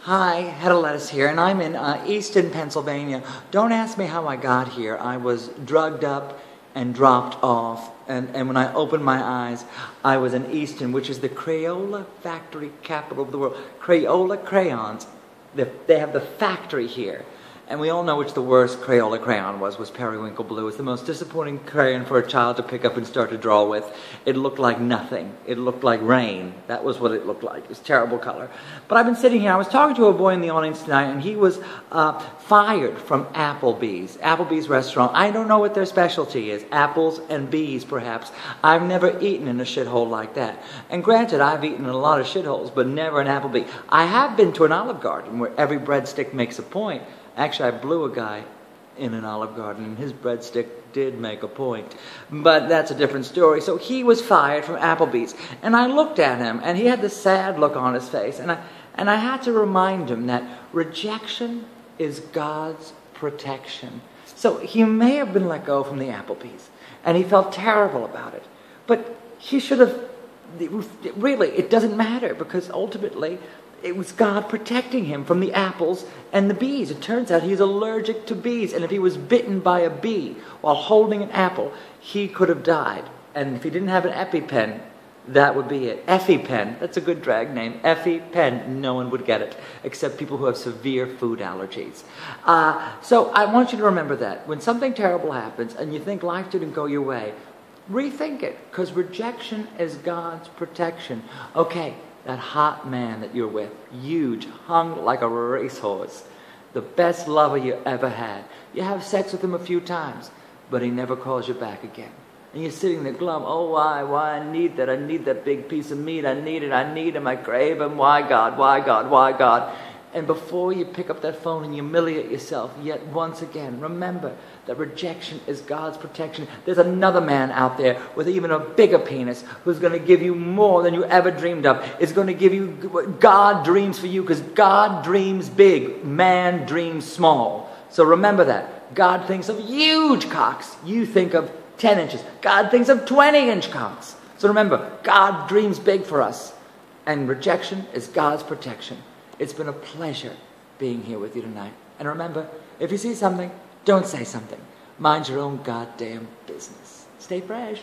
Hi, Hedda here, and I'm in Easton, Pennsylvania. Don't ask me how I got here. I was drugged up and dropped off, and when I opened my eyes, I was in Easton, which is the Crayola factory capital of the world. Crayola crayons, they have the factory here. And we all know which the worst Crayola crayon was Periwinkle Blue. It's the most disappointing crayon for a child to pick up and start to draw with. It looked like nothing. It looked like rain. That was what it looked like. It was a terrible color. But I've been sitting here. I was talking to a boy in the audience tonight, and he was fired from Applebee's. Applebee's restaurant. I don't know what their specialty is. Apples and bees, perhaps. I've never eaten in a shithole like that. And granted, I've eaten in a lot of shitholes, but never an Applebee. I have been to an Olive Garden where every breadstick makes a point. Actually, I blew a guy in an Olive Garden, and his breadstick did make a point. But that's a different story. So he was fired from Applebee's. And I looked at him, and he had this sad look on his face. And I had to remind him that rejection is God's protection. So he may have been let go from the Applebee's, and he felt terrible about it. But he should have, really, it doesn't matter, because ultimately, it was God protecting him from the apples and the bees. It turns out he's allergic to bees. And if he was bitten by a bee while holding an apple, he could have died. And if he didn't have an EpiPen, that would be it. EpiPen, that's a good drag name. EpiPen, no one would get it, except people who have severe food allergies. So I want you to remember that. When something terrible happens and you think life didn't go your way, rethink it, because rejection is God's protection. Okay. That hot man that you're with, huge, hung like a racehorse, the best lover you ever had. You have sex with him a few times, but he never calls you back again. And you're sitting there glum, oh, why, I need that big piece of meat, I need him, I crave him, why God? And before you pick up that phone and humiliate yourself yet once again, remember that rejection is God's protection. There's another man out there with even a bigger penis who's going to give you more than you ever dreamed of. Is going to give you what God dreams for you, because God dreams big, man dreams small. So remember that. God thinks of huge cocks. You think of 10 inches. God thinks of 20-inch cocks. So remember, God dreams big for us. And rejection is God's protection. It's been a pleasure being here with you tonight. And remember, if you see something, don't say something. Mind your own goddamn business. Stay fresh.